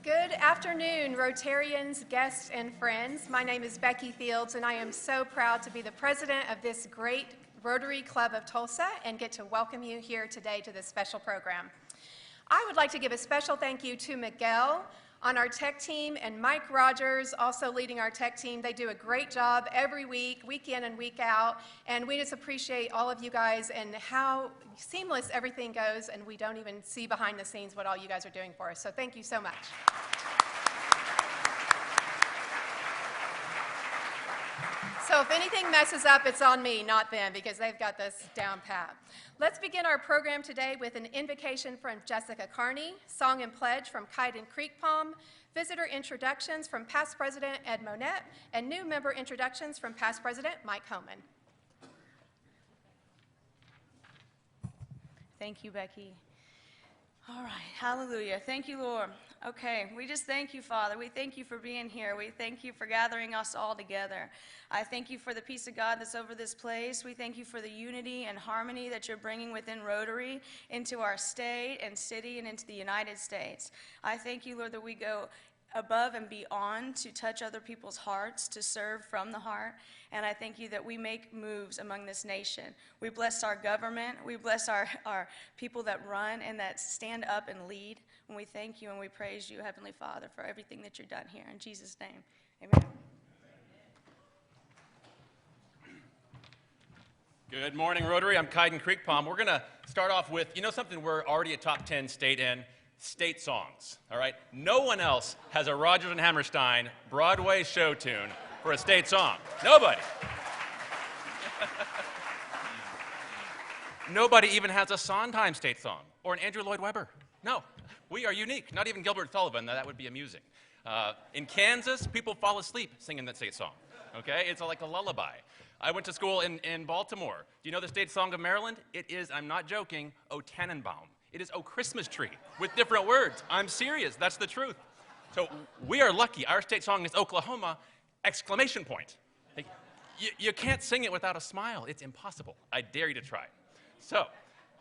Good afternoon, Rotarians, guests, and friends. My name is Becky Fields, and I am so proud to be the president of this great Rotary Club of Tulsa and get to welcome you here today to this special program. I would like to give a special thank you to Miguel on our tech team and Mike Rogers also leading our tech team. They do a great job every week, week in and week out, and we just appreciate all of you guys and how seamless everything goes, and we don't even see behind the scenes what all you guys are doing for us. So thank you so much. So if anything messes up, it's on me, not them, because they've got this down pat. Let's begin our program today with an invocation from Jessica Carney, song and pledge from Kiden Creek Palm, visitor introductions from past President Ed Monette, and new member introductions from past President Mike Homan. Thank you, Becky. All right, hallelujah. Thank you, Lord. Okay, we just thank you, Father. We thank you for being here. We thank you for gathering us all together. I thank you for the peace of God that's over this place. We thank you for the unity and harmony that you're bringing within Rotary into our state and city and into the United States. I thank you, Lord, that we go above and beyond to touch other people's hearts, to serve from the heart. And I thank you that we make moves among this nation. We bless our government. We bless our people that run and that stand up and lead. And we thank you and we praise you, Heavenly Father, for everything that you've done here. In Jesus' name, amen. Good morning, Rotary. I'm Kiden Creek Palm. We're going to start off with, you know something we're already a top 10 state in? State songs, all right? No one else has a Rodgers and Hammerstein Broadway show tune for a state song. Nobody. Nobody even has a Sondheim state song or an Andrew Lloyd Webber. No, we are unique. Not even Gilbert Sullivan. That would be amusing. In Kansas, people fall asleep singing that state song, okay? It's like a lullaby. I went to school in Baltimore. Do you know the state song of Maryland? It is, I'm not joking, O Tannenbaum. It is O Christmas Tree with different words. I'm serious. That's the truth. So we are lucky. Our state song is Oklahoma, exclamation point. Like, you can't sing it without a smile. It's impossible. I dare you to try. So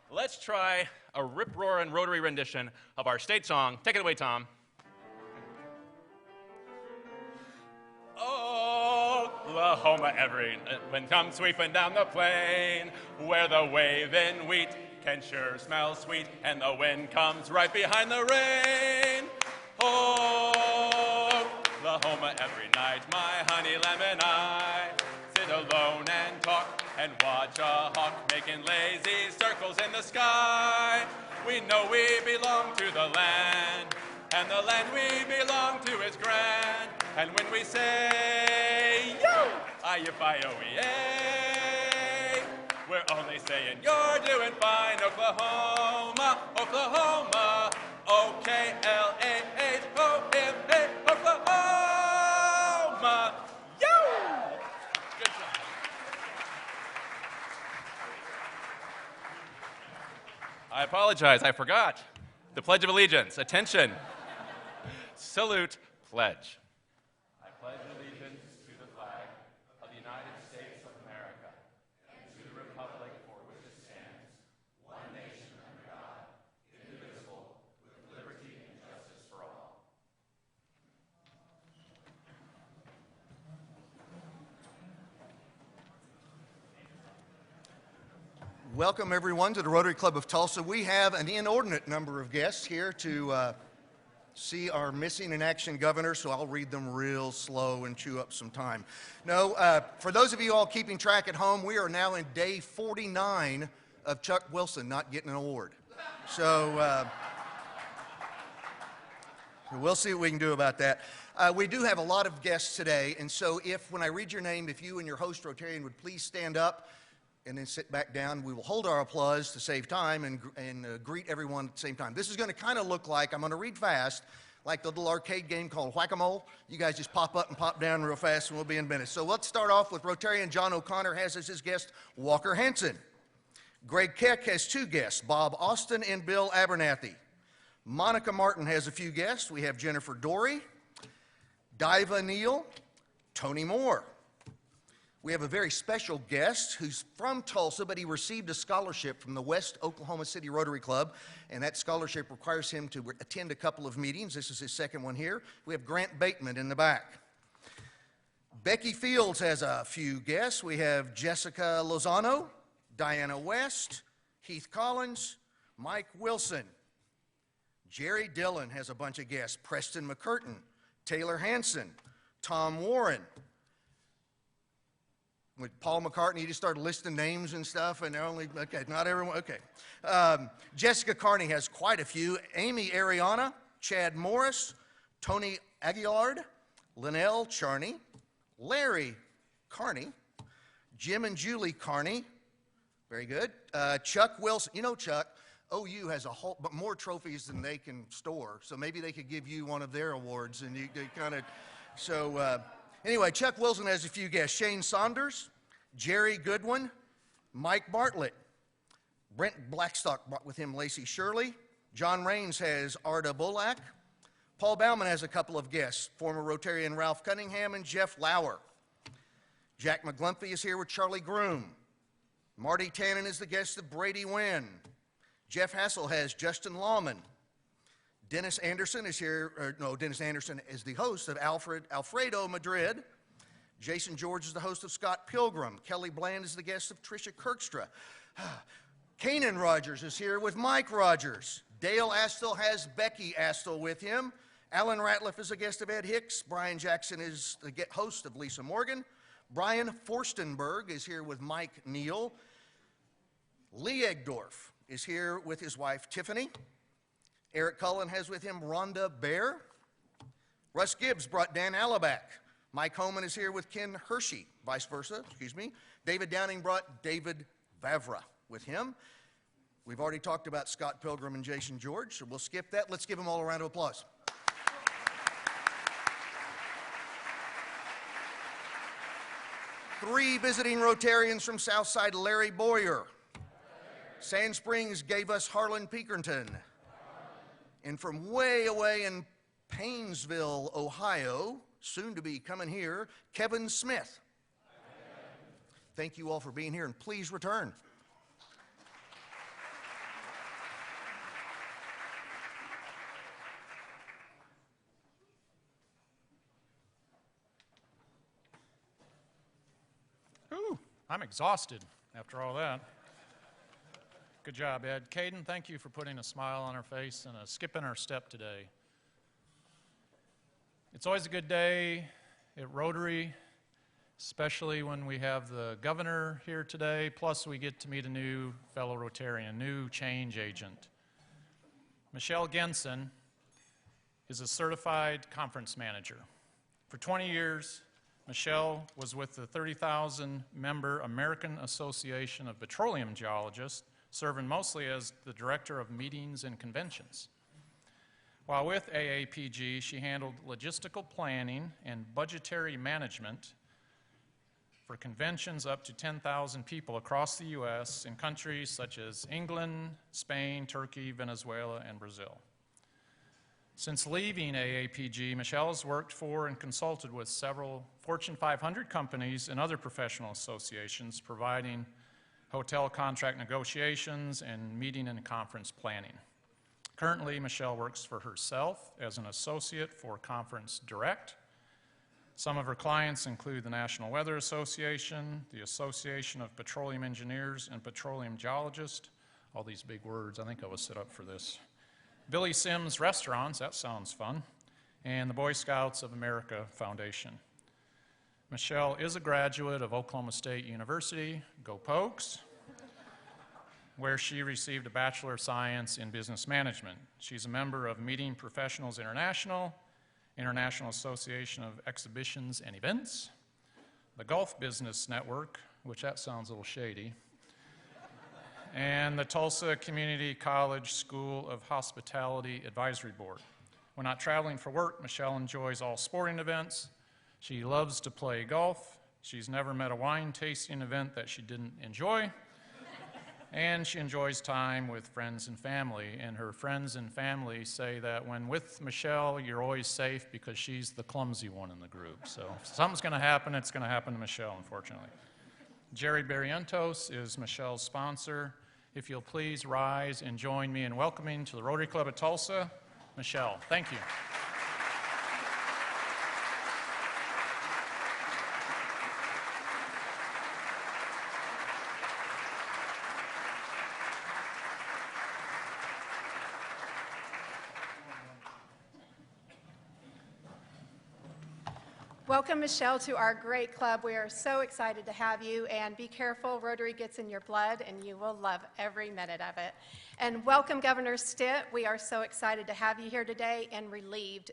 let's try a rip-roaring Rotary rendition of our state song. Take it away, Tom. Oklahoma, every wind comes sweeping down the plain, where the waving wheat can sure smell sweet, and the wind comes right behind the rain. Oklahoma, every night, my honey lamb and I sit alone and talk and watch a hawk making lazy circles in the sky. We know we belong to the land, and the land we belong to is grand. And when we say, yo, aye-yi-fi-oh-yay, we're only saying you're doing fine, Oklahoma, Oklahoma, O-K-L-A-H-O-M-A, Oklahoma, yo! Good job. I apologize, I forgot. The Pledge of Allegiance. Attention. Salute, pledge. I pledge allegiance to the flag of the United States of America and to the republic for which it stands, one nation under God, indivisible, with liberty and justice for all. Welcome, everyone, to the Rotary Club of Tulsa. We have an inordinate number of guests here to see our missing in action governor, so I'll read them real slow and chew up some time. No, for those of you all keeping track at home, we are now in day 49 of Chuck Wilson not getting an award. So we'll see what we can do about that. We do have a lot of guests today, and so when I read your name, if you and your host Rotarian would please stand up and then sit back down. We will hold our applause to save time and greet everyone at the same time. This is going to kind of look like, I'm going to read fast, like the little arcade game called Whack-A-Mole. You guys just pop up and pop down real fast and we'll be in minutes. So let's start off with Rotarian John O'Connor has as his guest Walker Hanson. Greg Keck has two guests, Bob Austin and Bill Abernathy. Monica Martin has a few guests. We have Jennifer Dory, Diva Neal, Tony Moore. We have a very special guest who's from Tulsa, but he received a scholarship from the West Oklahoma City Rotary Club, and that scholarship requires him to attend a couple of meetings. This is his second one here. We have Grant Bateman in the back. Becky Fields has a few guests. We have Jessica Lozano, Diana West, Heath Collins, Mike Wilson. Jerry Dillon has a bunch of guests. Preston McCurtain, Taylor Hanson, Tom Warren. With Paul McCartney, he just started listing names and stuff, and they're only, okay, not everyone, okay. Jessica Carney has quite a few. Amy Ariana, Chad Morris, Tony Aguilard, Linnell Charney, Larry Carney, Jim and Julie Carney, very good. Chuck Wilson, you know Chuck, OU has a whole, but more trophies than they can store, so maybe they could give you one of their awards, and you kind of, so, anyway, Chuck Wilson has a few guests. Shane Saunders, Jerry Goodwin, Mike Bartlett, Brent Blackstock brought with him Lacey Shirley, John Raines has Arda Bullock, Paul Bauman has a couple of guests, former Rotarian Ralph Cunningham and Jeff Lauer. Jack McGlumphy is here with Charlie Groom. Marty Tannen is the guest of Brady Wynn. Jeff Hassel has Justin Lawman. Dennis Anderson is here, Dennis Anderson is the host of Alfredo Madrid. Jason George is the host of Scott Pilgrim. Kelly Bland is the guest of Tricia Kirkstra. Kanan Rogers is here with Mike Rogers. Dale Astle has Becky Astle with him. Alan Ratliff is a guest of Ed Hicks. Brian Jackson is the host of Lisa Morgan. Brian Forstenberg is here with Mike Neal. Lee Egdorf is here with his wife Tiffany. Eric Cullen has with him Rhonda Bear. Russ Gibbs brought Dan Alaback. Mike Homan is here with Ken Hershey, vice versa, excuse me. David Downing brought David Vavra with him. We've already talked about Scott Pilgrim and Jason George, so we'll skip that. Let's give them all a round of applause. Three visiting Rotarians from Southside, Larry Boyer. Sand Springs gave us Harlan Pinkerton. And from way away in Painesville, Ohio, soon to be coming here, Kevin Smith. Thank you all for being here, and please return. Ooh, I'm exhausted after all that. Good job, Ed. Caden, thank you for putting a smile on our face and a skip in our step today. It's always a good day at Rotary, especially when we have the governor here today, plus we get to meet a new fellow Rotarian, new change agent. Michelle Genson is a certified conference manager. For 20 years, Michelle was with the 30,000-member American Association of Petroleum Geologists, serving mostly as the director of meetings and conventions. While with AAPG, she handled logistical planning and budgetary management for conventions up to 10,000 people across the U.S. in countries such as England, Spain, Turkey, Venezuela, and Brazil. Since leaving AAPG, Michelle has worked for and consulted with several Fortune 500 companies and other professional associations, providing hotel contract negotiations and meeting and conference planning. Currently, Michelle works for herself as an associate for Conference Direct. Some of her clients include the National Weather Association, the Association of Petroleum Engineers and Petroleum Geologists, all these big words, I think I was set up for this. Billy Sims Restaurants, that sounds fun, and the Boy Scouts of America Foundation. Michelle is a graduate of Oklahoma State University, go Pokes, where she received a Bachelor of Science in Business Management. She's a member of Meeting Professionals International, International Association of Exhibitions and Events, the Gulf Business Network, which that sounds a little shady, and the Tulsa Community College School of Hospitality Advisory Board. When not traveling for work, Michelle enjoys all sporting events. She loves to play golf. She's never met a wine tasting event that she didn't enjoy. And she enjoys time with friends and family. And her friends and family say that when with Michelle, you're always safe because she's the clumsy one in the group. So if something's going to happen, it's going to happen to Michelle, unfortunately. Jerry Barrientos is Michelle's sponsor. If you'll please rise and join me in welcoming to the Rotary Club of Tulsa, Michelle. Thank you. Welcome, Michelle, to our great club. We are so excited to have you, and be careful. Rotary gets in your blood, and you will love every minute of it. And welcome, Governor Stitt. We are so excited to have you here today and relieved.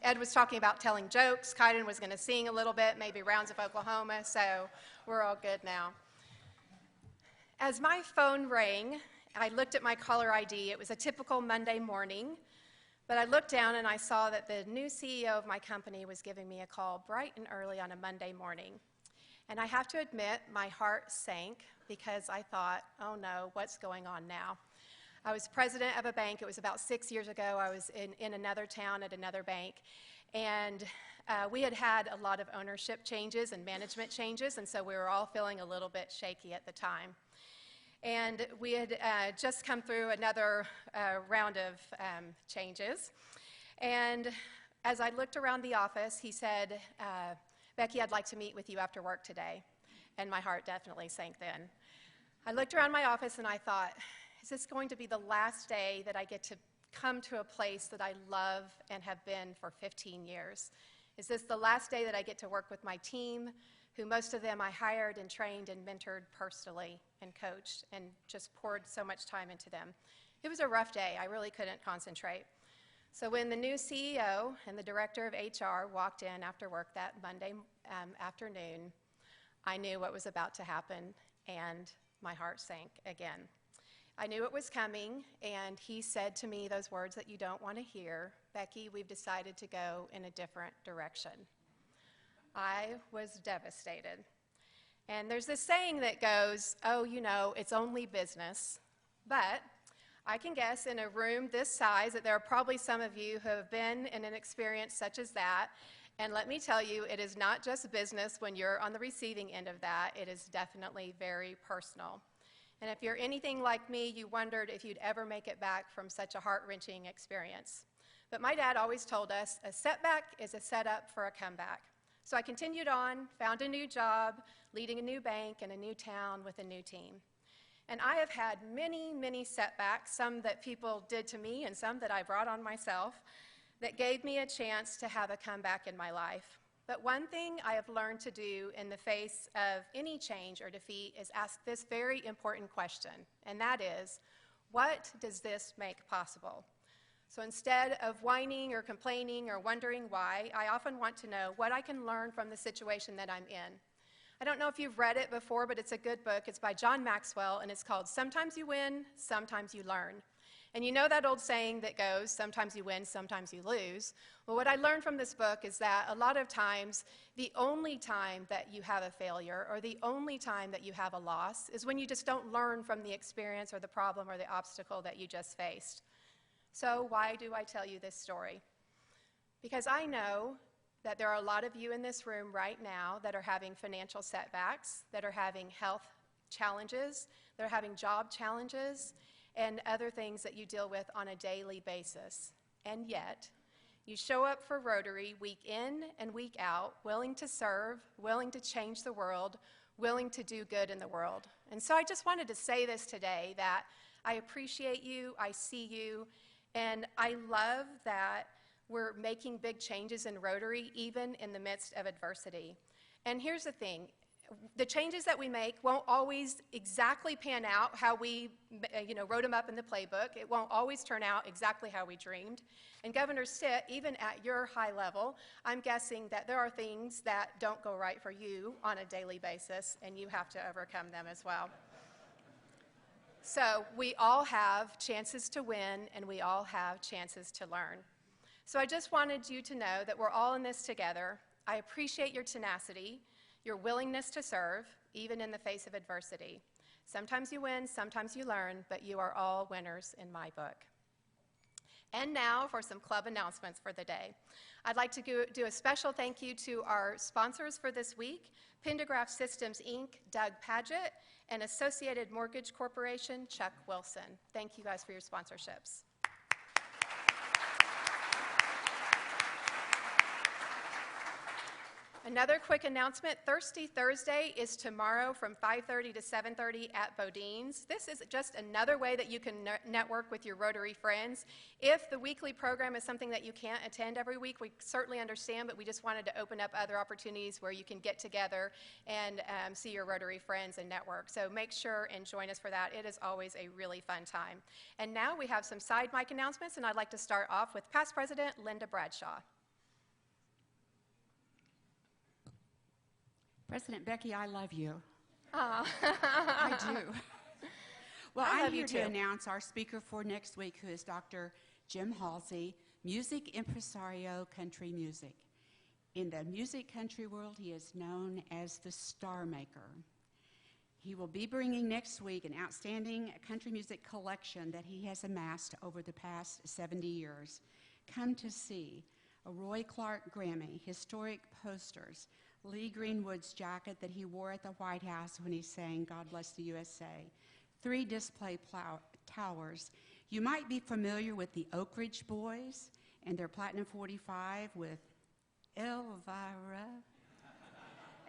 Ed was talking about telling jokes. Kaiden was going to sing a little bit, maybe Rounds of Oklahoma, so we're all good now. As my phone rang, I looked at my caller ID. It was a typical Monday morning. But I looked down and I saw that the new CEO of my company was giving me a call bright and early on a Monday morning. And I have to admit, my heart sank because I thought, oh no, what's going on now? I was president of a bank. It was about 6 years ago. I was in another town at another bank. And we had had a lot of ownership changes and management changes, and so we were all feeling a little bit shaky at the time. And we had just come through another round of changes. And as I looked around the office, he said, Becky, I'd like to meet with you after work today. And my heart definitely sank then. I looked around my office and I thought, is this going to be the last day that I get to come to a place that I love and have been for 15 years? Is this the last day that I get to work with my team, who most of them I hired and trained and mentored personally and coached and just poured so much time into them? It was a rough day. I really couldn't concentrate. So when the new CEO and the director of HR walked in after work that Monday afternoon, I knew what was about to happen, and my heart sank again. I knew it was coming, and he said to me those words that you don't want to hear, Becky, we've decided to go in a different direction. I was devastated. And there's this saying that goes, oh, you know, it's only business. But I can guess in a room this size that there are probably some of you who have been in an experience such as that. And let me tell you, it is not just business when you're on the receiving end of that. It is definitely very personal. And if you're anything like me, you wondered if you'd ever make it back from such a heart-wrenching experience. But my dad always told us, a setback is a setup for a comeback. So I continued on, found a new job, leading a new bank in a new town with a new team. And I have had many, many setbacks, some that people did to me and some that I brought on myself, that gave me a chance to have a comeback in my life. But one thing I have learned to do in the face of any change or defeat is ask this very important question, and that is, what does this make possible? So instead of whining or complaining or wondering why, I often want to know what I can learn from the situation that I'm in. I don't know if you've read it before, but it's a good book. It's by John Maxwell, and it's called Sometimes You Win, Sometimes You Learn. And you know that old saying that goes, sometimes you win, sometimes you lose. Well, what I learned from this book is that a lot of times, the only time that you have a failure or the only time that you have a loss is when you just don't learn from the experience or the problem or the obstacle that you just faced. So why do I tell you this story? Because I know that there are a lot of you in this room right now that are having financial setbacks, that are having health challenges, that are having job challenges, and other things that you deal with on a daily basis. And yet, you show up for Rotary week in and week out, willing to serve, willing to change the world, willing to do good in the world. And so I just wanted to say this today, that I appreciate you, I see you, and I love that we're making big changes in Rotary, even in the midst of adversity. And here's the thing. The changes that we make won't always exactly pan out how we wrote them up in the playbook. It won't always turn out exactly how we dreamed. And Governor Stitt, even at your high level, I'm guessing that there are things that don't go right for you on a daily basis, and you have to overcome them as well. So we all have chances to win, and we all have chances to learn. So I just wanted you to know that we're all in this together. I appreciate your tenacity, your willingness to serve, even in the face of adversity. Sometimes you win, sometimes you learn, but you are all winners in my book. And now for some club announcements for the day. I'd like to do a special thank you to our sponsors for this week, Pendergraph Systems, Inc., Doug Padgett, and Associated Mortgage Corporation, Chuck Wilson. Thank you guys for your sponsorships. Another quick announcement, Thirsty Thursday is tomorrow from 5:30 to 7:30 at Bodine's. This is just another way that you can network with your Rotary friends. If the weekly program is something that you can't attend every week, we certainly understand, but we just wanted to open up other opportunities where you can get together and see your Rotary friends and network. So make sure and join us for that. It is always a really fun time. And now we have some side mic announcements, and I'd like to start off with past President Linda Bradshaw. President Becky, I love you. Aw. I do. Well, I I'm love you here to too. announce our speaker for next week, who is Dr. Jim Halsey, music impresario, country music. In the music country world, he is known as the Star Maker. He will be bringing next week an outstanding country music collection that he has amassed over the past 70 years. Come to see a Roy Clark Grammy, historic posters, Lee Greenwood's jacket that he wore at the White House when he sang God Bless the USA, 3 display towers. You might be familiar with the Oak Ridge Boys and their Platinum 45 with Elvira.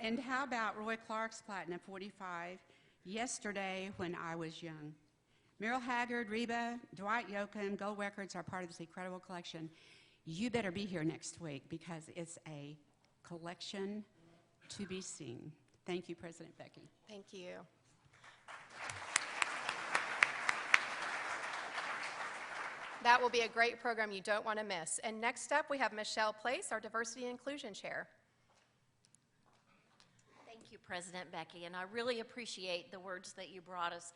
And how about Roy Clark's Platinum 45, Yesterday When I Was Young? Merle Haggard, Reba, Dwight Yoakam, Gold Records are part of this incredible collection. You better be here next week because it's a collection to be seen. Thank you, President Becky. Thank you. That will be a great program you don't want to miss. And next up, we have Michelle Place, our Diversity and Inclusion Chair. Thank you, President Becky, and I really appreciate the words that you brought us.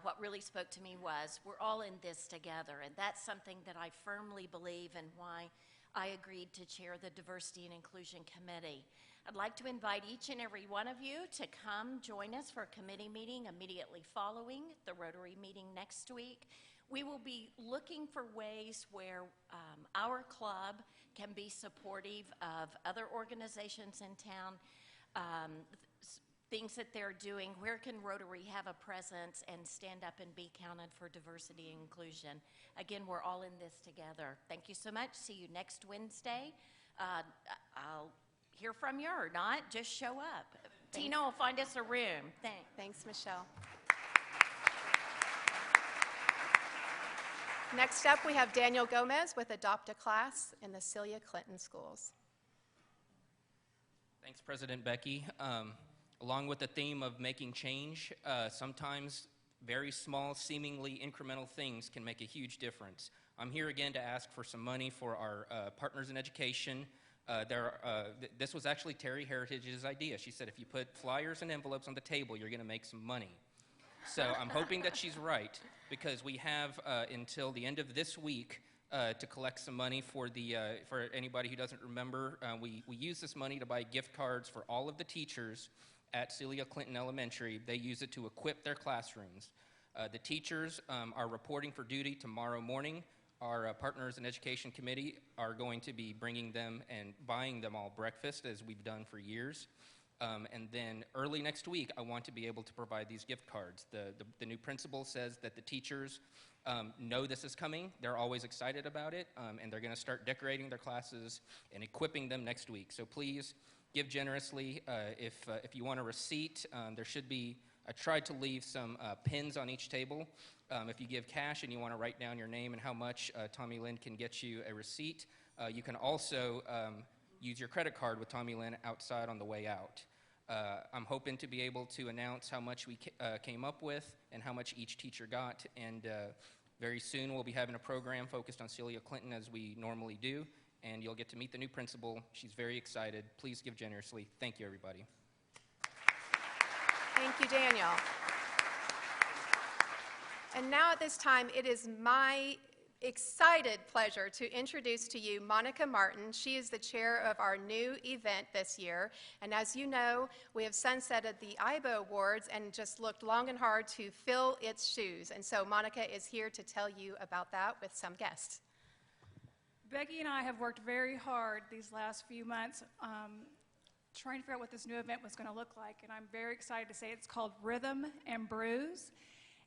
What really spoke to me was, we're all in this together, and that's something that I firmly believe and why I agreed to chair the Diversity and Inclusion Committee. I'd like to invite each and every one of you to come join us for a committee meeting immediately following the Rotary meeting next week. We will be looking for ways where our club can be supportive of other organizations in town, things that they're doing. Where can Rotary have a presence and stand up and be counted for diversity and inclusion? Again, we're all in this together. Thank you so much. See you next Wednesday. I'll hear from you or not. Just show up. Tina will find us a room. Thanks. Thanks, Michelle. Next up, we have Daniel Gomez with Adopt a Class in the Celia Clinton Schools. Thanks, President Becky. Along with the theme of making change, sometimes very small, seemingly incremental things can make a huge difference. I'm here again to ask for some money for our partners in education. This was actually Terry Heritage's idea. She said, if you put flyers and envelopes on the table, you're going to make some money. So I'm hoping that she's right, because we have until the end of this week to collect some money for anybody who doesn't remember. We use this money to buy gift cards for all of the teachers at Celia Clinton Elementary. They use it to equip their classrooms. The teachers are reporting for duty tomorrow morning. Our Partners in Education Committee are going to be bringing them and buying them all breakfast, as we've done for years. And then early next week, I want to be able to provide these gift cards. The new principal says that the teachers know this is coming. They're always excited about it, and they're going to start decorating their classes and equipping them next week. So please give generously. If you want a receipt, there should be, I tried to leave some pins on each table. If you give cash and you want to write down your name and how much, Tommy Lynn can get you a receipt. You can also use your credit card with Tommy Lynn outside on the way out. I'm hoping to be able to announce how much we came up with and how much each teacher got, and very soon we'll be having a program focused on Celia Clinton, as we normally do, and you'll get to meet the new principal. She's very excited. Please give generously. Thank you, everybody. Thank you, Daniel. And now at this time, it is my excited pleasure to introduce to you Monica Martin. She is the chair of our new event this year. And as you know, we have sunsetted the IBO Awards and just looked long and hard to fill its shoes. And so Monica is here to tell you about that with some guests. Becky and I have worked very hard these last few months trying to figure out what this new event was going to look like. And I'm very excited to say it's called Rhythm and Brews.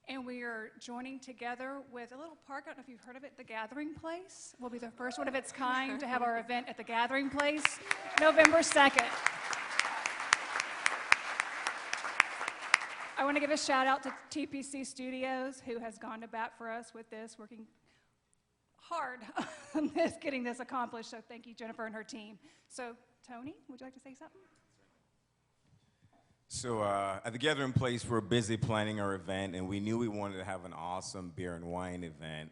And we are joining together with a little park. I don't know if you've heard of it, The Gathering Place. We'll be the first one of its kind to have our event at The Gathering Place, November 2nd. I want to give a shout out to TPC Studios, who has gone to bat for us with this, working hard on this, getting this accomplished. So thank you, Jennifer and her team. So Tony, would you like to say something? So at the Gathering Place, we're busy planning our event, and we knew we wanted to have an awesome beer and wine event.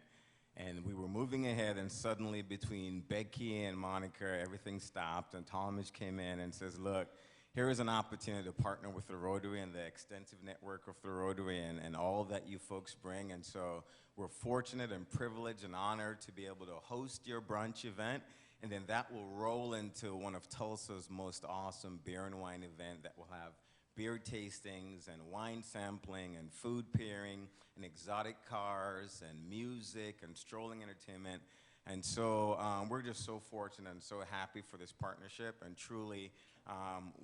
And we were moving ahead, and suddenly between Becky and Monica, everything stopped, and Talmadge came in and says, look, here is an opportunity to partner with the Rotary and the extensive network of the Rotary and all that you folks bring. And so we're fortunate and privileged and honored to be able to host your brunch event. And then that will roll into one of Tulsa's most awesome beer and wine event that will have beer tastings and wine sampling and food pairing and exotic cars and music and strolling entertainment. And so we're just so fortunate and so happy for this partnership, and truly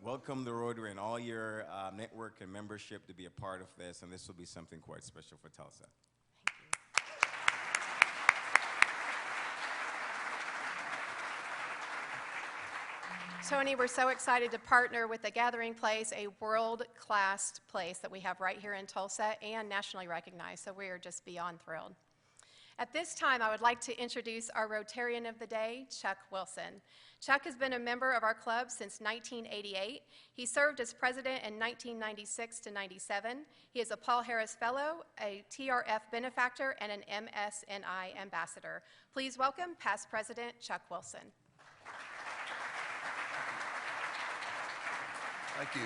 welcome the Rotary and all your network and membership to be a part of this, and this will be something quite special for Tulsa. Tony, we're so excited to partner with The Gathering Place, a world-class place that we have right here in Tulsa and nationally recognized, so we are just beyond thrilled. At this time, I would like to introduce our Rotarian of the Day, Chuck Wilson. Chuck has been a member of our club since 1988. He served as president in 1996 to 97. He is a Paul Harris Fellow, a TRF benefactor, and an MSNI ambassador. Please welcome past President Chuck Wilson. Thank you.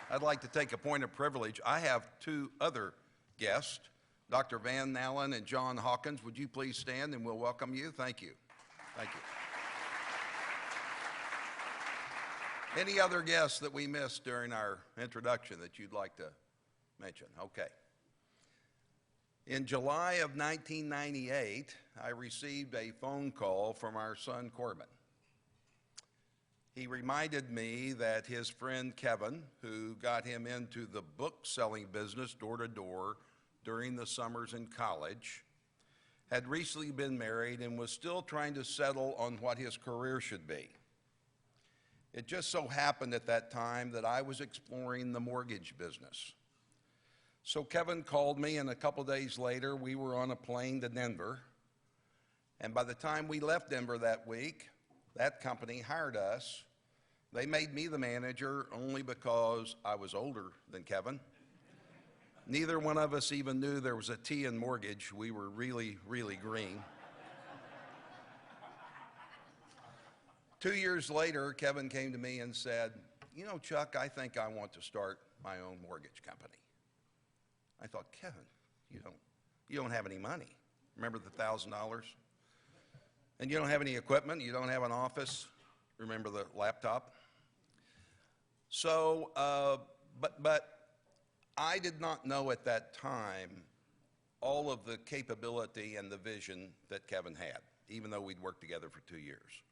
I'd like to take a point of privilege. I have two other guests, Dr. Van Nallen and John Hawkins. Would you please stand and we'll welcome you? Thank you. Thank you. Any other guests that we missed during our introduction that you'd like to mention? Okay. In July of 1998, I received a phone call from our son Corbin. He reminded me that his friend Kevin, who got him into the book-selling business door to door during the summers in college, had recently been married and was still trying to settle on what his career should be. It just so happened at that time that I was exploring the mortgage business. So Kevin called me, and a couple days later, we were on a plane to Denver. And by the time we left Denver that week, that company hired us. They made me the manager only because I was older than Kevin. Neither one of us even knew there was a T in mortgage. We were really, really green. 2 years later, Kevin came to me and said, you know, Chuck, I think I want to start my own mortgage company. I thought, Kevin, you don't have any money. Remember the $1,000? And you don't have any equipment. You don't have an office. Remember the laptop? So, but I did not know at that time all of the capability and the vision that Kevin had, even though we'd worked together for 2 years.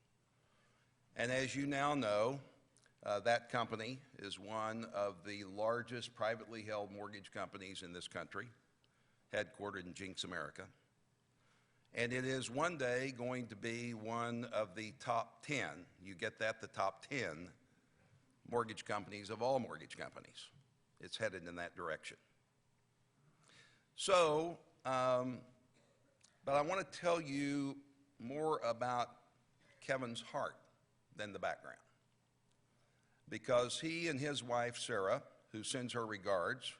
And as you now know, that company is one of the largest privately held mortgage companies in this country, headquartered in Jinx, America. And it is one day going to be one of the top 10, you get that, the top 10 mortgage companies of all mortgage companies. It's headed in that direction. So, but I want to tell you more about Kevin's heart than the background. Because he and his wife, Sarah, who sends her regards,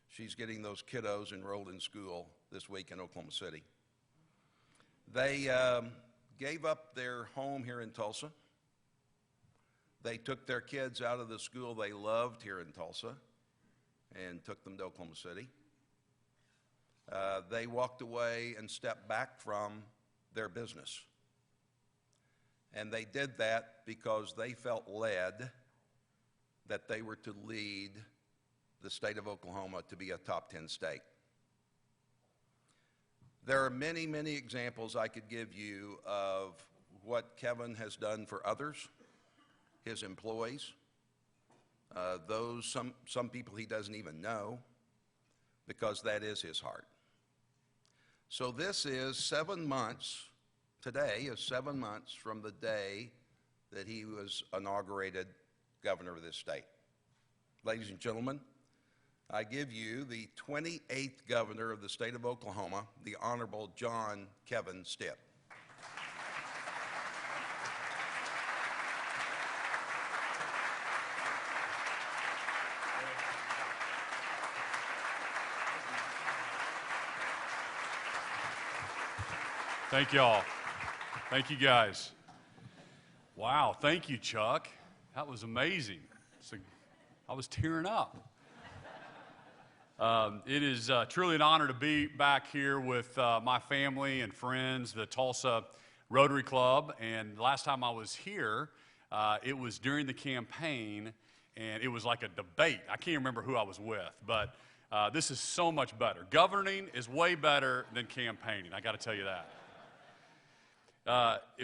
she's getting those kiddos enrolled in school this week in Oklahoma City. They gave up their home here in Tulsa. They took their kids out of the school they loved here in Tulsa and took them to Oklahoma City. they walked away and stepped back from their business. And they did that because they felt led that they were to lead the state of Oklahoma to be a top 10 state. There are many, many examples I could give you of what Kevin has done for others, his employees, some people he doesn't even know, because that is his heart. So this is 7 months, today is 7 months from the day that he was inaugurated governor of this state. Ladies and gentlemen, I give you the 28th governor of the state of Oklahoma, the Honorable John Kevin Stitt. Thank you all. Thank you guys. Wow, thank you, Chuck. That was amazing. I was tearing up. It is truly an honor to be back here with my family and friends, the Tulsa Rotary Club. And last time I was here, it was during the campaign, and it was like a debate. I can't remember who I was with, but this is so much better. Governing is way better than campaigning, I got to tell you that.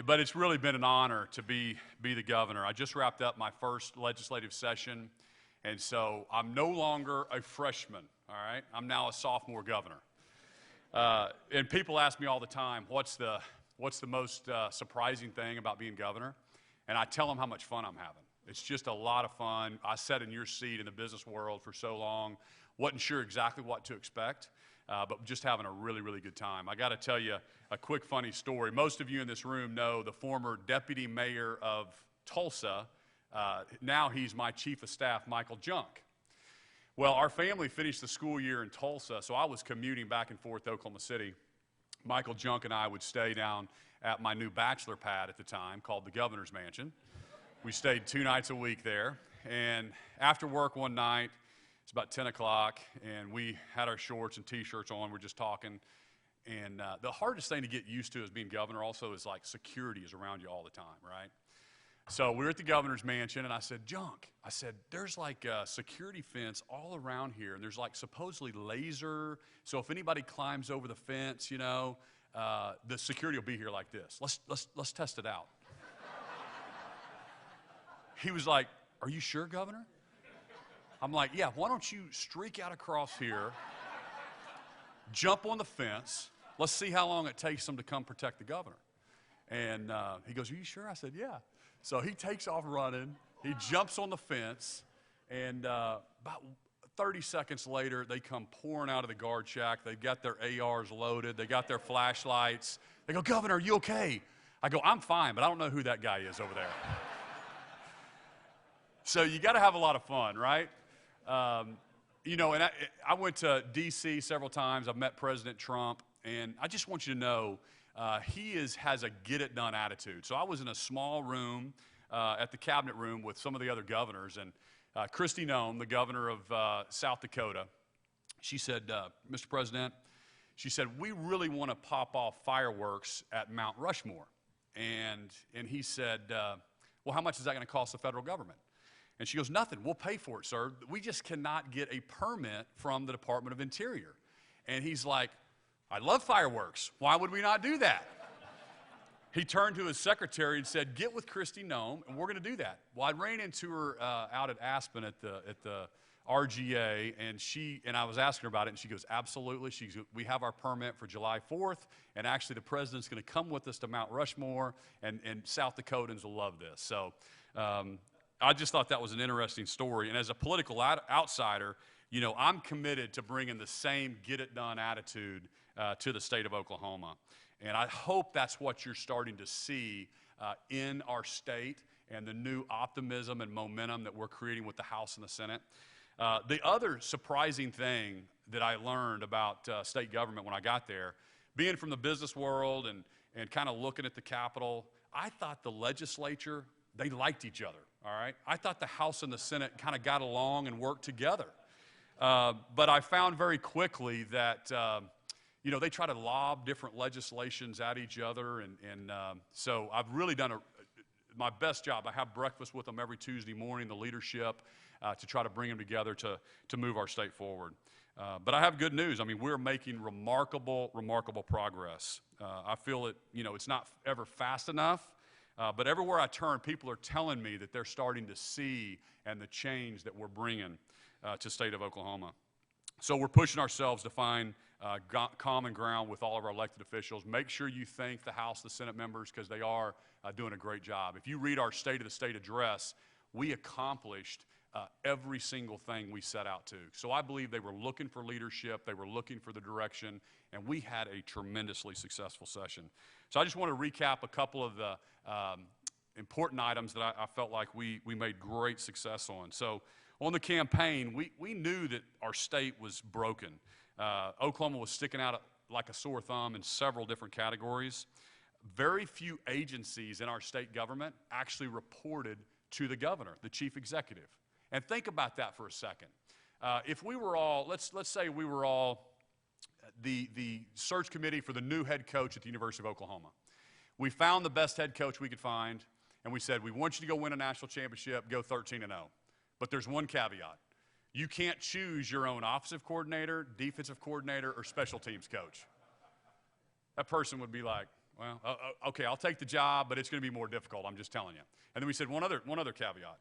But it's really been an honor to be the governor. I just wrapped up my first legislative session, and so I'm no longer a freshman, all right? I'm now a sophomore governor. And people ask me all the time, what's the most surprising thing about being governor? And I tell them how much fun I'm having. It's just a lot of fun. I sat in your seat in the business world for so long, wasn't sure exactly what to expect. But just having a really, really good time. I got to tell you a quick funny story. Most of you in this room know the former deputy mayor of Tulsa. Now he's my chief of staff, Michael Junk. Well, our family finished the school year in Tulsa, so I was commuting back and forth to Oklahoma City. Michael Junk and I would stay down at my new bachelor pad at the time called the Governor's Mansion. We stayed 2 nights a week there. And after work one night, it's about 10 o'clock, and we had our shorts and T-shirts on. We're just talking. And the hardest thing to get used to as being governor also is like security is around you all the time, right? So we were at the governor's mansion, and I said, Junk, I said, there's like a security fence all around here, and there's like supposedly laser. So if anybody climbs over the fence, you know, the security will be here like this. Let's test it out. He was like, are you sure, Governor? I'm like, yeah, why don't you streak out across here, jump on the fence, let's see how long it takes them to come protect the governor. And he goes, are you sure? I said, yeah. So he takes off running, he jumps on the fence, and about 30 seconds later, they come pouring out of the guard shack. They've got their ARs loaded, they got their flashlights. They go, Governor, are you okay? I go, I'm fine, but I don't know who that guy is over there. So you got to have a lot of fun, right? You know, and I went to D.C. several times. I've met President Trump, and I just want you to know he has a get-it-done attitude. So I was in a small room at the cabinet room with some of the other governors, and Kristi Noem, the governor of South Dakota, she said, Mr. President, she said, we really want to pop off fireworks at Mount Rushmore. And he said, well, how much is that going to cost the federal government? And she goes, nothing, we'll pay for it, sir. We just cannot get a permit from the Department of Interior. And he's like, I love fireworks. Why would we not do that? He turned to his secretary and said, get with Kristi Noem, and we're going to do that. Well, I ran into her out at Aspen at the RGA, and I was asking her about it, and she goes, absolutely. We have our permit for July 4th, and actually the president's going to come with us to Mount Rushmore, and South Dakotans will love this. So I just thought that was an interesting story. And as a political outsider, you know, I'm committed to bringing the same get-it-done attitude to the state of Oklahoma. And I hope that's what you're starting to see in our state and the new optimism and momentum that we're creating with the House and the Senate. The other surprising thing that I learned about state government when I got there, being from the business world and kind of looking at the Capitol, I thought the legislature, they liked each other, all right? I thought the House and the Senate kind of got along and worked together. But I found very quickly that you know, they try to lob different legislations at each other, and so I've really done my best job. I have breakfast with them every Tuesday morning, the leadership, to try to bring them together to move our state forward. But I have good news. I mean, we're making remarkable progress. I feel it, you know, it's not ever fast enough, but everywhere I turn, people are telling me that they're starting to see and the change that we're bringing to the state of Oklahoma. So we're pushing ourselves to find common ground with all of our elected officials. Make sure you thank the House, the Senate members, because they are doing a great job. If you read our State of the State address, we accomplished every single thing we set out to. So I believe they were looking for leadership, they were looking for the direction, and we had a tremendously successful session. So I just want to recap a couple of the important items that I felt like we made great success on. So on the campaign, we knew that our state was broken. Oklahoma was sticking out like a sore thumb in several different categories. Very few agencies in our state government actually reported to the governor, the chief executive. And think about that for a second. If we were all, let's say we were all the search committee for the new head coach at the University of Oklahoma. We found the best head coach we could find, and we said, we want you to go win a national championship, go 13-0. But there's one caveat. You can't choose your own offensive coordinator, defensive coordinator, or special teams coach. That person would be like, well, okay, I'll take the job, but it's going to be more difficult, I'm just telling you. And then we said one other caveat.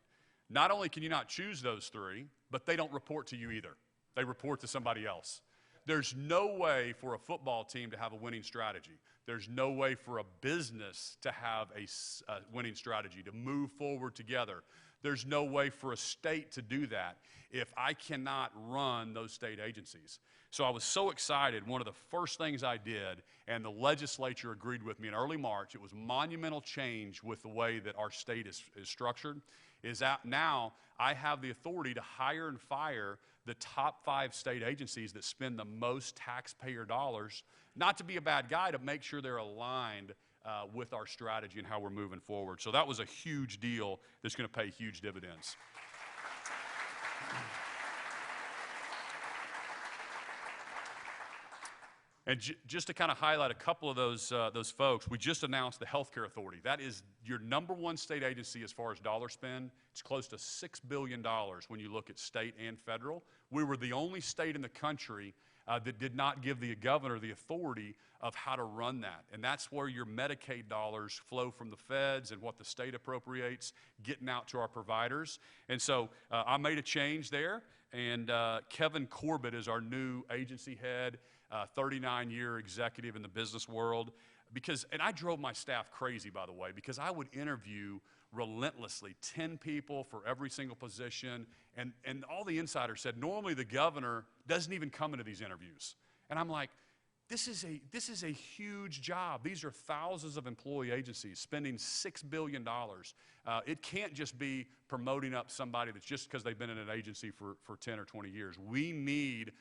Not only can you not choose those three, but they don't report to you either. They report to somebody else. There's no way for a football team to have a winning strategy. There's no way for a business to have a winning strategy, to move forward together. There's no way for a state to do that if I cannot run those state agencies. So I was so excited. One of the first things I did, and the legislature agreed with me in early March, it was monumental change with the way that our state is structured, is that now I have the authority to hire and fire the top 5 state agencies that spend the most taxpayer dollars, not to be a bad guy, to make sure they're aligned with our strategy and how we're moving forward. So that was a huge deal that's going to pay huge dividends. And just to kind of highlight a couple of those folks, we just announced the Healthcare Authority. That is your #1 state agency as far as dollar spend. It's close to $6 billion when you look at state and federal. We were the only state in the country that did not give the governor the authority of how to run that. And that's where your Medicaid dollars flow from the feds and what the state appropriates, getting out to our providers. And so I made a change there, and Kevin Corbett is our new agency head, 39-year executive in the business world. And I drove my staff crazy, by the way, because I would interview relentlessly 10 people for every single position, and all the insiders said normally the governor doesn't even come into these interviews. And I'm like, this is a huge job. These are thousands of employee agencies spending $6 billion. It can't just be promoting up somebody that's just because they've been in an agency for 10 or 20 years. We need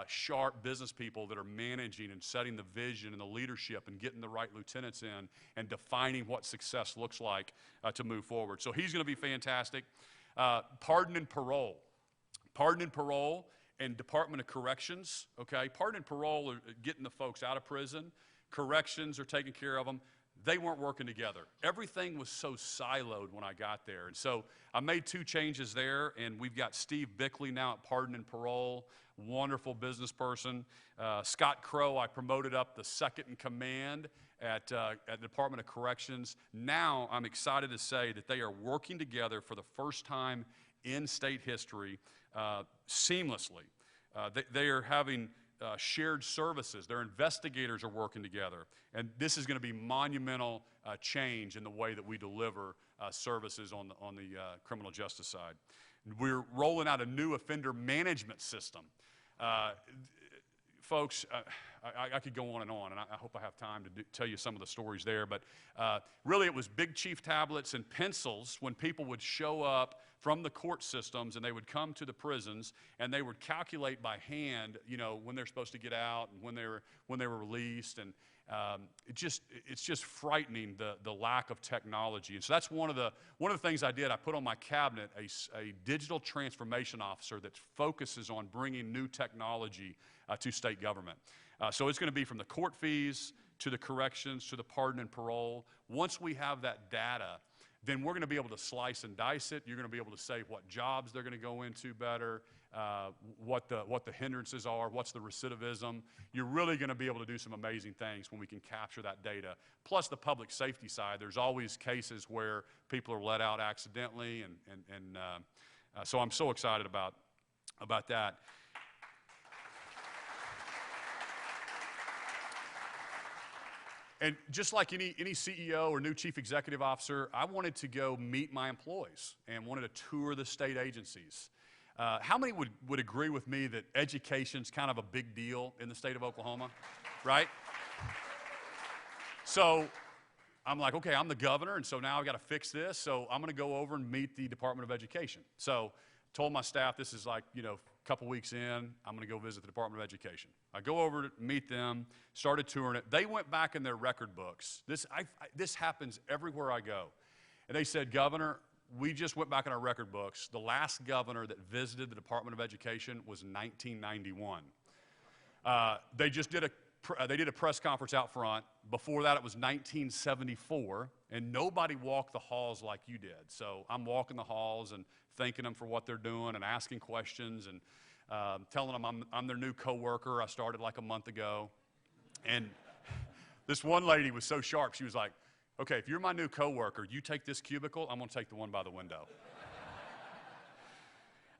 sharp business people that are managing and setting the vision and the leadership and getting the right lieutenants in and defining what success looks like to move forward. So he's going to be fantastic. Pardon and parole. Pardon and parole and Department of Corrections, okay? Pardon and parole are getting the folks out of prison. Corrections are taking care of them. They weren't working together. Everything was so siloed when I got there. And so I made 2 changes there, and we've got Steve Bickley now at Pardon and Parole, wonderful business person. Scott Crow, I promoted up the second in command at the Department of Corrections. Now I'm excited to say that they are working together for the first time in state history seamlessly. They are having shared services. Their investigators are working together. And this is going to be monumental change in the way that we deliver services on the criminal justice side. We're rolling out a new offender management system. Folks, I could go on, and I hope I have time to tell you some of the stories there, but really it was Big Chief tablets and pencils when people would show up from the court systems, and they would come to the prisons, and they would calculate by hand, you know, when they're supposed to get out and when they were released, and it's just frightening the lack of technology. And so that's one of the things I did. I put on my cabinet a digital transformation officer that focuses on bringing new technology to state government. So it's going to be from the court fees to the corrections to the pardon and parole. Once we have that data, then we're going to be able to slice and dice it. You're going to be able to say what jobs they're going to go into better, what the hindrances are, what's the recidivism. You're really going to be able to do some amazing things when we can capture that data. Plus the public safety side, there's always cases where people are let out accidentally, and so I'm so excited about that. And just like any CEO or new chief executive officer, I wanted to go meet my employees and wanted to tour the state agencies. How many would agree with me that education's kind of a big deal in the state of Oklahoma, right? So I'm like, okay, I'm the governor, and so now I've got to fix this, so I'm going to go over and meet the Department of Education. So told my staff, this is like, a couple weeks in, I'm going to go visit the Department of Education. I go over to meet them, started touring it. They went back in their record books. This happens everywhere I go. And they said, Governor, we just went back in our record books. The last governor that visited the Department of Education was 1991. They just did a press conference out front. Before that, it was 1974, and nobody walked the halls like you did. So I'm walking the halls and thanking them for what they're doing and asking questions and telling them I'm their new coworker. I started like a month ago. And this one lady was so sharp. She was like, okay, if you're my new coworker, you take this cubicle, I'm going to take the one by the window.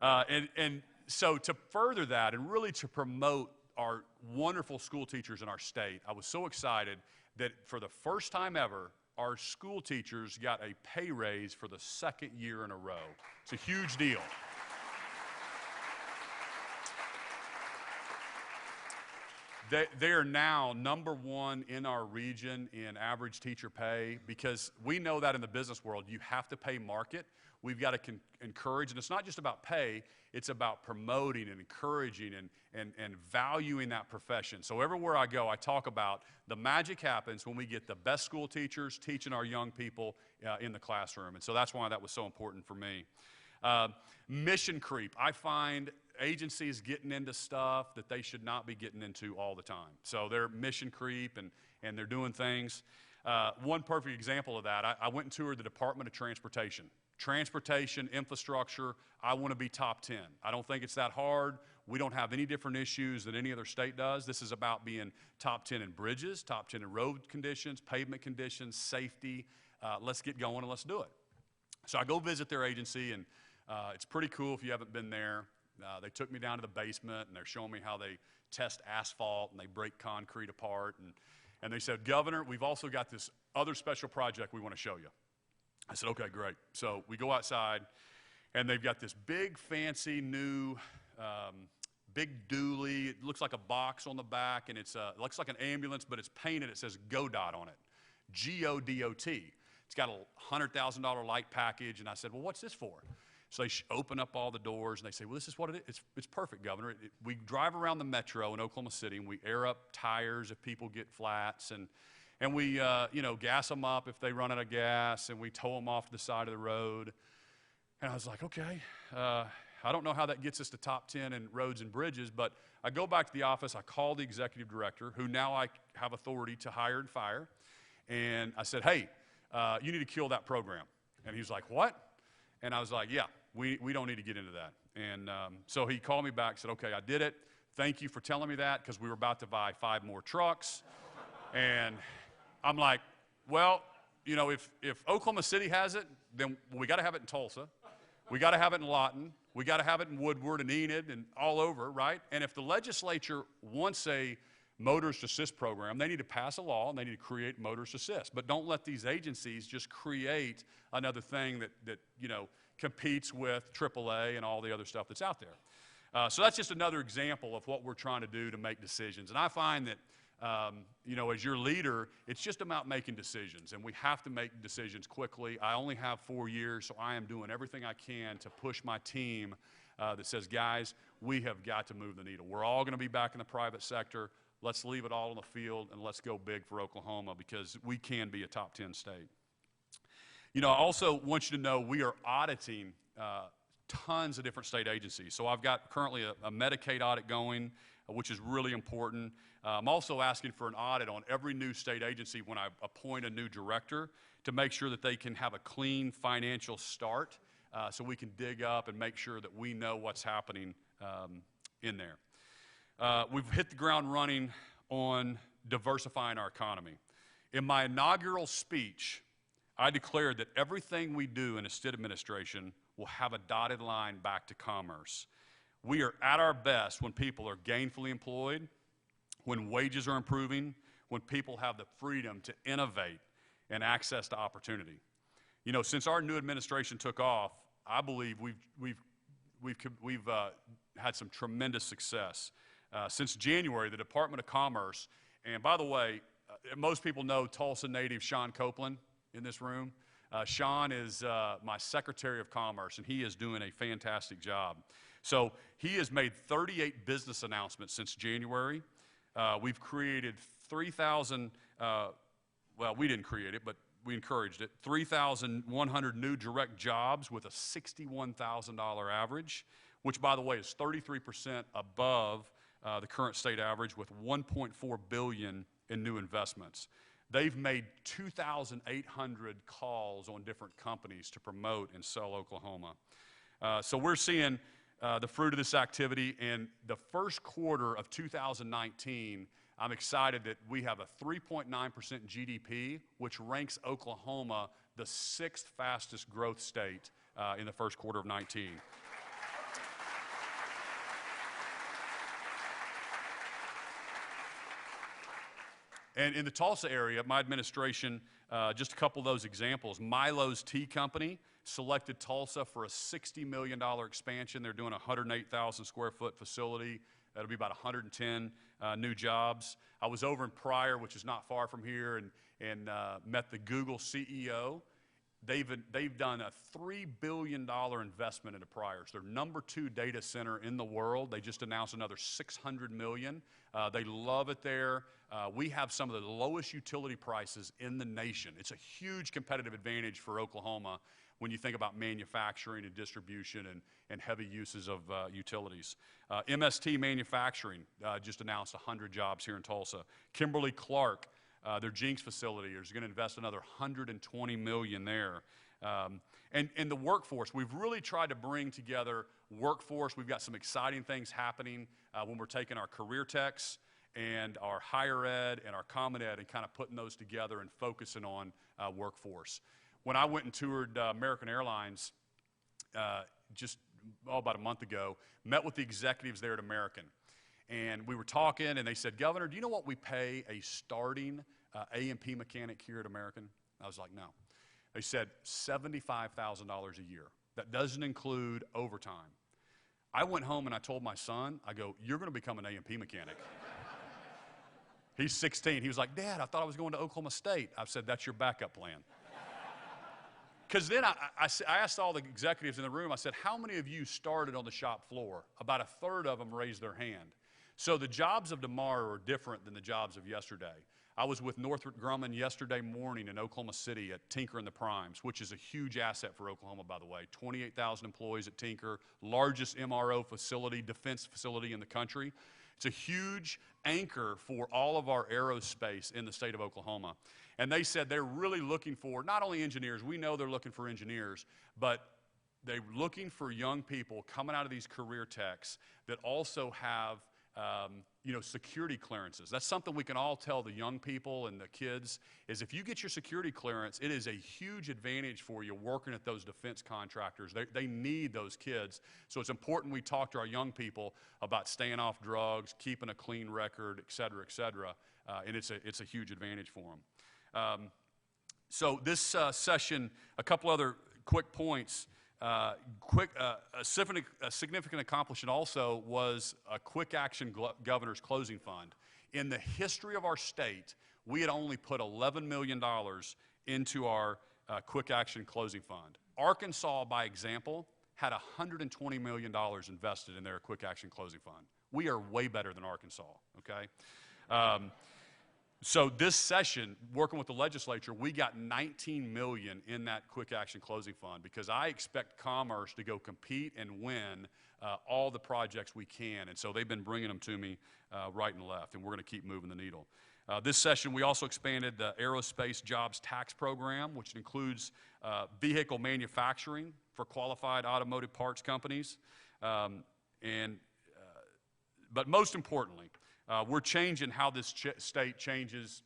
And so to further that and really to promote our wonderful school teachers in our state, I was so excited that for the first time ever, our school teachers got a pay raise for the second year in a row. It's a huge deal. They are now #1 in our region in average teacher pay, because we know that in the business world, you have to pay market. We've got to encourage, and it's not just about pay, it's about promoting and encouraging and valuing that profession. So everywhere I go, I talk about the magic happens when we get the best school teachers teaching our young people in the classroom. And so that's why that was so important for me. Mission creep. I find agencies getting into stuff that they should not be getting into all the time. So they're mission creep and they're doing things. One perfect example of that, I went and toured the Department of Transportation. Transportation, infrastructure, I want to be top 10. I don't think it's that hard. We don't have any different issues than any other state does. This is about being top 10 in bridges, top 10 in road conditions, pavement conditions, safety. Let's get going and let's do it. So I go visit their agency, and it's pretty cool if you haven't been there. They took me down to the basement, and they're showing me how they test asphalt and they break concrete apart. And they said, Governor, we've also got this other special project we want to show you. I said, okay, great. So we go outside, and they've got this big, fancy, new, big dually. It looks like a box on the back, and it looks like an ambulance, but it's painted. It says GODOT on it, G-O-D-O-T. It's got a $100,000 light package, and I said, well, what's this for? So they open up all the doors, and they say, well, this is what it is. It's perfect, Governor. We drive around the metro in Oklahoma City, and we air up tires if people get flats, and we, gas them up if they run out of gas, and we tow them off to the side of the road. And I was like, okay, I don't know how that gets us to top 10 in roads and bridges, but I go back to the office, I call the executive director, who now I have authority to hire and fire, and I said, hey, you need to kill that program. And he was like, what? And I was like, yeah, we don't need to get into that. And so he called me back, said, okay, I did it. Thank you for telling me that, because we were about to buy 5 more trucks. And I'm like, well, if Oklahoma City has it, then we got to have it in Tulsa. We got to have it in Lawton. We got to have it in Woodward and Enid and all over, right? And if the legislature wants a motorist assist program, they need to pass a law and they need to create motorist assist. But don't let these agencies just create another thing that competes with AAA and all the other stuff that's out there. So that's just another example of what we're trying to do to make decisions. And I find that as your leader, it's just about making decisions, and we have to make decisions quickly. I only have 4 years, so I am doing everything I can to push my team that says, guys, we have got to move the needle. We're all going to be back in the private sector. Let's leave it all on the field, and let's go big for Oklahoma, because we can be a top 10 state. I also want you to know we are auditing tons of different state agencies. So I've got currently a Medicaid audit going. which is really important. I'm also asking for an audit on every new state agency when I appoint a new director to make sure that they can have a clean financial start so we can dig up and make sure that we know what's happening in there. We've hit the ground running on diversifying our economy. In my inaugural speech, I declared that everything we do in a state administration will have a dotted line back to commerce. We are at our best when people are gainfully employed, when wages are improving, when people have the freedom to innovate and access to opportunity. You know, since our new administration took off, I believe we've had some tremendous success. Since January, the Department of Commerce, and by the way, most people know Tulsa native Sean Copeland in this room. Sean is my Secretary of Commerce, and he is doing a fantastic job. So he has made 38 business announcements since January. We've created 3,000, well, we didn't create it, but we encouraged it, 3,100 new direct jobs with a $61,000 average, which, by the way, is 33% above the current state average, with $1.4 billion in new investments. They've made 2,800 calls on different companies to promote and sell Oklahoma. So we're seeing the fruit of this activity. In the first quarter of 2019, I'm excited that we have a 3.9% GDP, which ranks Oklahoma the 6th fastest growth state in the first quarter of 19. And in the Tulsa area, my administration, just a couple of those examples, Milo's Tea Company selected Tulsa for a $60 million expansion. They're doing a 108,000 square foot facility. That'll be about 110 new jobs. I was over in Pryor, which is not far from here, and met the Google CEO. They've done a $3 billion investment into Pryor. It's their #2 data center in the world. They just announced another $600 million. They love it there. We have some of the lowest utility prices in the nation. It's a huge competitive advantage for Oklahoma when you think about manufacturing and distribution and heavy uses of utilities. MST Manufacturing just announced 100 jobs here in Tulsa. Kimberly-Clark, their Jinx facility, is going to invest another $120 million there. And the workforce, we've really tried to bring together workforce. We've got some exciting things happening when we're taking our career techs and our higher ed and our common ed and kind of putting those together and focusing on workforce. When I went and toured American Airlines just about a month ago, met with the executives there at American, and we were talking, and they said, "Governor, do you know what we pay a starting A&P mechanic here at American?" I was like, "No." They said $75,000 a year. That doesn't include overtime. I went home and I told my son, I go, "You're going to become an A&P mechanic." He's 16. He was like, "Dad, I thought I was going to Oklahoma State." I said, "That's your backup plan." Because then I asked all the executives in the room, I said, "How many of you started on the shop floor?" About a third of them raised their hand. So the jobs of tomorrow are different than the jobs of yesterday. I was with Northrop Grumman yesterday morning in Oklahoma City at Tinker and the Primes, which is a huge asset for Oklahoma, by the way. 28,000 employees at Tinker, largest MRO facility, defense facility in the country. It's a huge anchor for all of our aerospace in the state of Oklahoma. And they said they're really looking for not only engineers, we know they're looking for engineers, but they're looking for young people coming out of these career techs that also have security clearances. That's something we can all tell the young people and the kids is if you get your security clearance, it is a huge advantage for you working at those defense contractors. They need those kids. So it's important we talk to our young people about staying off drugs, keeping a clean record, et cetera, and it's a huge advantage for them. So this session, a couple other quick points. A significant accomplishment also was a Quick Action Governor's Closing Fund. In the history of our state, we had only put $11 million into our Quick Action Closing Fund. Arkansas, by example, had $120 million invested in their Quick Action Closing Fund. We are way better than Arkansas, okay? So this session, working with the legislature, we got $19 million in that Quick Action Closing Fund because I expect commerce to go compete and win all the projects we can. And so they've been bringing them to me right and left, and we're going to keep moving the needle. This session, we also expanded the Aerospace Jobs Tax Program, which includes vehicle manufacturing for qualified automotive parts companies. But most importantly, we're changing how this state changes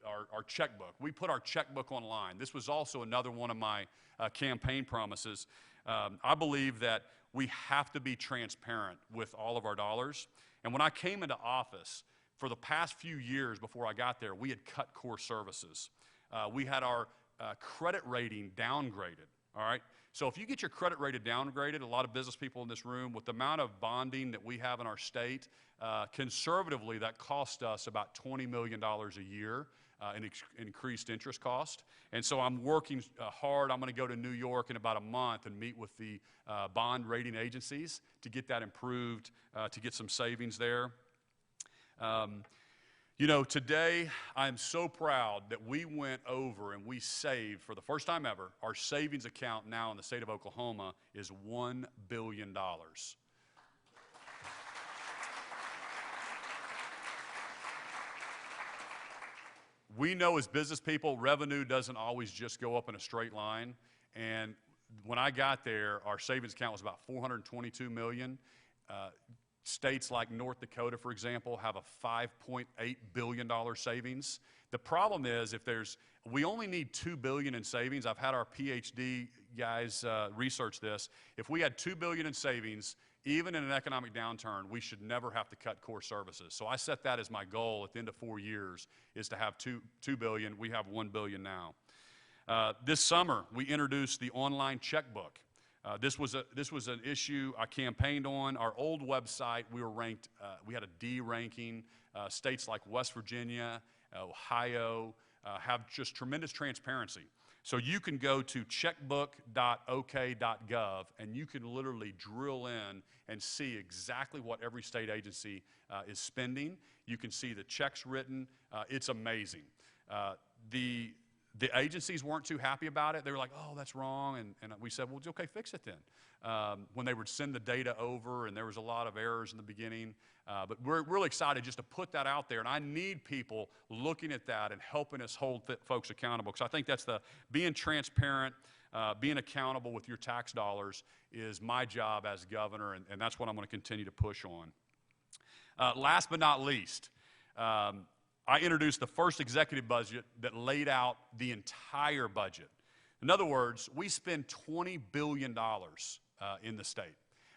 our checkbook. We put our checkbook online. This was also another one of my campaign promises. I believe that we have to be transparent with all of our dollars. And when I came into office, for the past few years before I got there, we had cut core services. We had our credit rating downgraded, all right? So if you get your credit rated downgraded, a lot of business people in this room, with the amount of bonding that we have in our state, conservatively, that cost us about $20 million a year in increased interest cost. And so I'm working hard. I'm going to go to New York in about a month and meet with the bond rating agencies to get that improved, to get some savings there. You know, today I'm so proud that we went over and we saved, for the first time ever, our savings account now in the state of Oklahoma is $1 billion. We know as business people, revenue doesn't always just go up in a straight line. And when I got there, our savings account was about $422 million. States like North Dakota, for example, have a $5.8 billion savings. The problem is, we only need $2 billion in savings. I've had our PhD guys research this. If we had $2 billion in savings, even in an economic downturn, we should never have to cut core services. So I set that as my goal at the end of 4 years, is to have $2 billion. We have $1 billion now. This summer, we introduced the online checkbook. This was an issue I campaigned on. Our old website, we were ranked, we had a D ranking. States like West Virginia, Ohio, have just tremendous transparency. So you can go to checkbook.ok.gov and you can literally drill in and see exactly what every state agency is spending. You can see the checks written. It's amazing. The agencies weren't too happy about it. They were like, oh, that's wrong. And we said, well, okay, fix it then. When they would send the data over, and there was a lot of errors in the beginning. But we're really excited just to put that out there. And I need people looking at that and helping us hold folks accountable. Because I think that's being transparent, being accountable with your tax dollars is my job as governor. And that's what I'm going to continue to push on. Last but not least, I introduced the first executive budget that laid out the entire budget. In other words, we spend $20 billion in the state.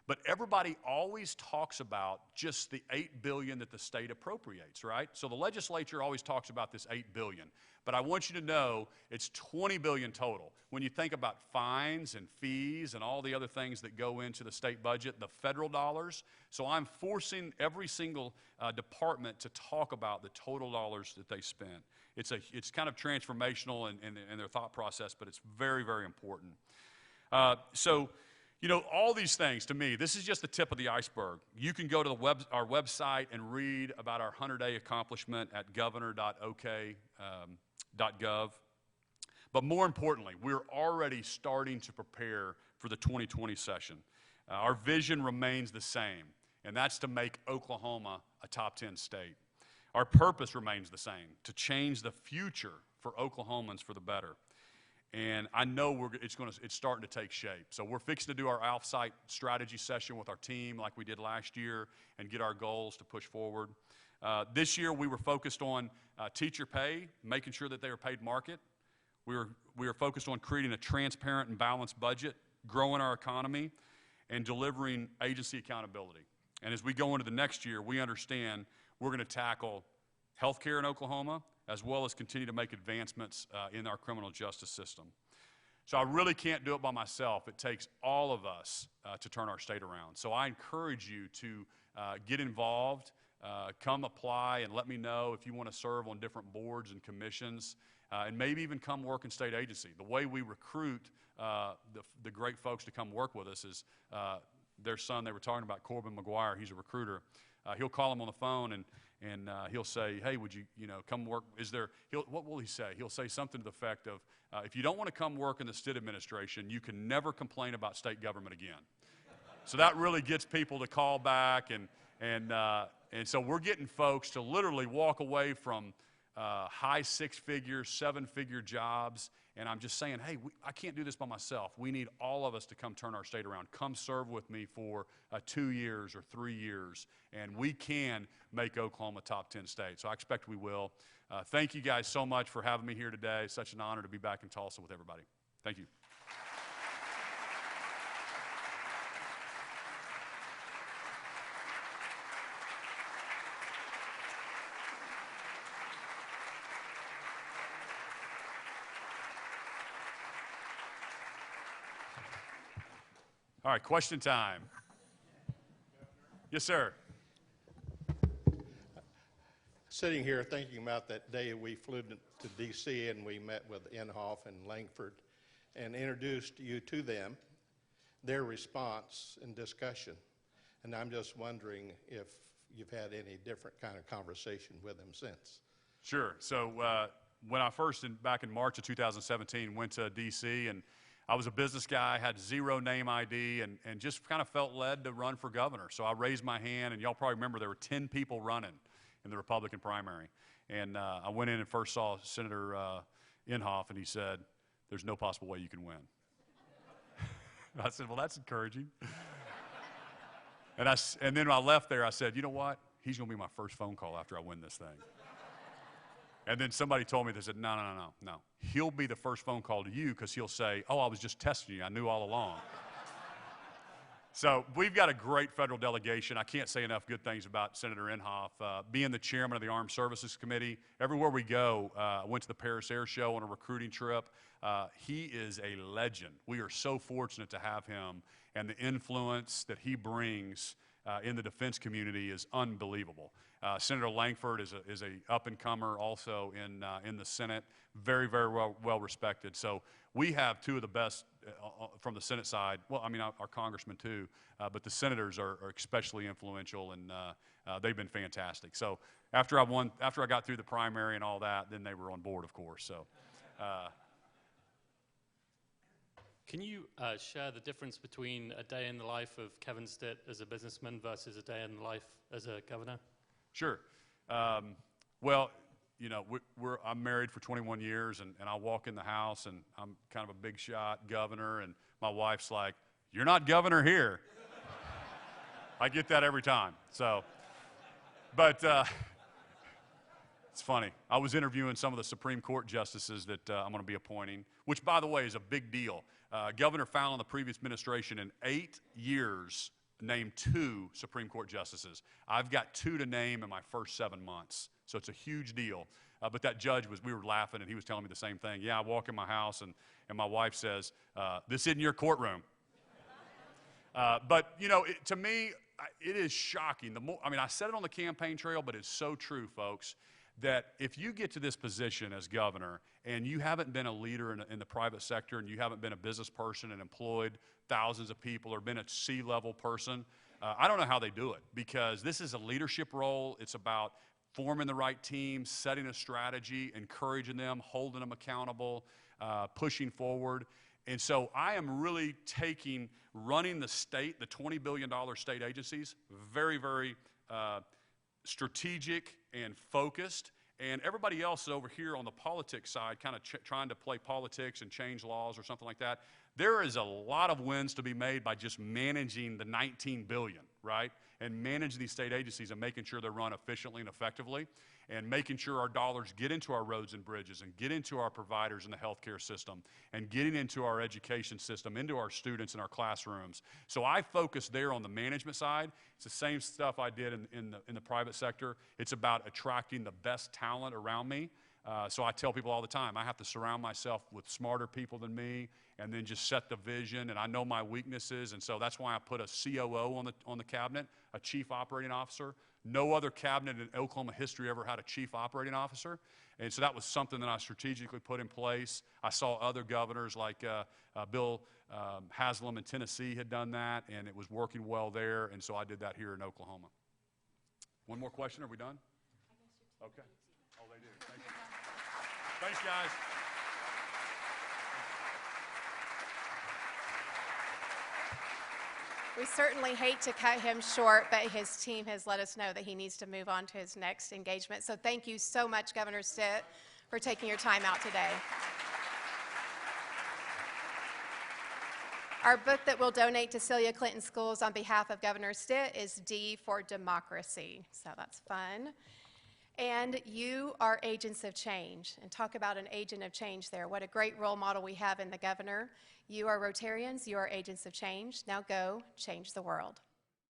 But everybody always talks about just the $8 billion that the state appropriates, right? So the legislature always talks about this $8 billion. But I want you to know it's $20 billion total. When you think about fines and fees and all the other things that go into the state budget, the federal dollars. So I'm forcing every single department to talk about the total dollars that they spend. It's kind of transformational in their thought process, but it's very, very important. You know, all these things, to me, this is just the tip of the iceberg. You can go to our website and read about our 100-day accomplishment at governor.ok.gov. But more importantly, we're already starting to prepare for the 2020 session. Our vision remains the same, and that's to make Oklahoma a top 10 state. Our purpose remains the same, to change the future for Oklahomans for the better. And I know it's starting to take shape. So we're fixing to do our off-site strategy session with our team like we did last year and get our goals to push forward. This year we were focused on teacher pay, making sure that they were paid market. We were focused on creating a transparent and balanced budget, growing our economy, and delivering agency accountability. And as we go into the next year, we understand we're going to tackle health care in Oklahoma, as well as continue to make advancements in our criminal justice system. So I really can't do it by myself. It takes all of us to turn our state around. So I encourage you to get involved, come apply, and let me know if you want to serve on different boards and commissions, and maybe even come work in state agency. The way we recruit the great folks to come work with us is their son, they were talking about Corbin McGuire, he's a recruiter. He'll call him on the phone and he'll say, hey, would you, come work? What will he say? He'll say something to the effect of, if you don't want to come work in the state administration, you can never complain about state government again. So that really gets people to call back, and so we're getting folks to literally walk away from high six-figure, seven-figure jobs. And I'm just saying, hey, I can't do this by myself. We need all of us to come turn our state around. Come serve with me for 2 years or 3 years, and we can make Oklahoma top 10 state. So I expect we will. Thank you guys so much for having me here today. It's such an honor to be back in Tulsa with everybody. Thank you. All right, question time. Yes, sir. Sitting here thinking about that day we flew to D.C. and we met with Inhofe and Langford and introduced you to them, their response and discussion. And I'm just wondering if you've had any different kind of conversation with them since. Sure. So when I first, back in March of 2017, went to D.C., and I was a business guy, had zero name ID, and just kind of felt led to run for governor. So I raised my hand, and y'all probably remember there were 10 people running in the Republican primary. And I went in and first saw Senator Inhofe, and he said, "There's no possible way you can win." I said, "Well, that's encouraging." And then when I left there, I said, "You know what? He's going to be my first phone call after I win this thing." And then somebody told me, they said, no. He'll be the first phone call to you because he'll say, "Oh, I was just testing you. I knew all along." So we've got a great federal delegation. I can't say enough good things about Senator Inhofe. Being the chairman of the Armed Services Committee, everywhere we go, I went to the Paris Air Show on a recruiting trip. He is a legend. We are so fortunate to have him, and the influence that he brings in the defense community is unbelievable. Senator Langford is a up-and-comer also in the Senate, very, very well respected. So we have two of the best from the Senate side. Well, I mean, our congressmen too, but the senators are especially influential, and they've been fantastic. So after I got through the primary and all that, then they were on board, of course. So. Can you share the difference between a day in the life of Kevin Stitt as a businessman versus a day in the life as a governor? Sure. Well, you know, I'm married for 21 years, and I walk in the house, and I'm kind of a big shot governor, and my wife's like, "You're not governor here." I get that every time. So, but it's funny. I was interviewing some of the Supreme Court justices that I'm going to be appointing, which, by the way, is a big deal. Governor Fallon, the previous administration, in 8 years, named 2 Supreme Court justices. I've got 2 to name in my first 7 months, so it's a huge deal. But that judge we were laughing, and he was telling me the same thing. Yeah, I walk in my house, and my wife says, "This isn't your courtroom." But, you know, to me, it is shocking. I said it on the campaign trail, but it's so true, folks, that if you get to this position as governor and you haven't been a leader in the private sector, and you haven't been a business person and employed thousands of people or been a C-level person, I don't know how they do it, because this is a leadership role. It's about forming the right team, setting a strategy, encouraging them, holding them accountable, pushing forward. And so I am really running the state, the $20 billion state agencies, very, very strategic and focused. And everybody else over here on the politics side, kind of trying to play politics and change laws or something like that. There is a lot of wins to be made by just managing the $19 billion, right? And managing these state agencies and making sure they're run efficiently and effectively, and making sure our dollars get into our roads and bridges, and get into our providers in the healthcare system, and getting into our education system, into our students in our classrooms. So I focus there on the management side. It's the same stuff I did in the private sector. It's about attracting the best talent around me. So I tell people all the time, I have to surround myself with smarter people than me, and then just set the vision. And I know my weaknesses, and so that's why I put a COO on the cabinet, a Chief Operating Officer. No other cabinet in Oklahoma history ever had a Chief Operating Officer, and so that was something that I strategically put in place. I saw other governors like Bill Haslam in Tennessee had done that, and it was working well there, and so I did that here in Oklahoma. One more question? Are we done? Okay. Oh, they do. Thank you. Thanks, guys. We certainly hate to cut him short, but his team has let us know that he needs to move on to his next engagement. So thank you so much, Governor Stitt, for taking your time out today. Our book that we'll donate to Celia Clinton Schools on behalf of Governor Stitt is D for Democracy. So that's fun. And you are agents of change. And talk about an agent of change there. What a great role model we have in the governor. You are Rotarians. You are agents of change. Now go change the world.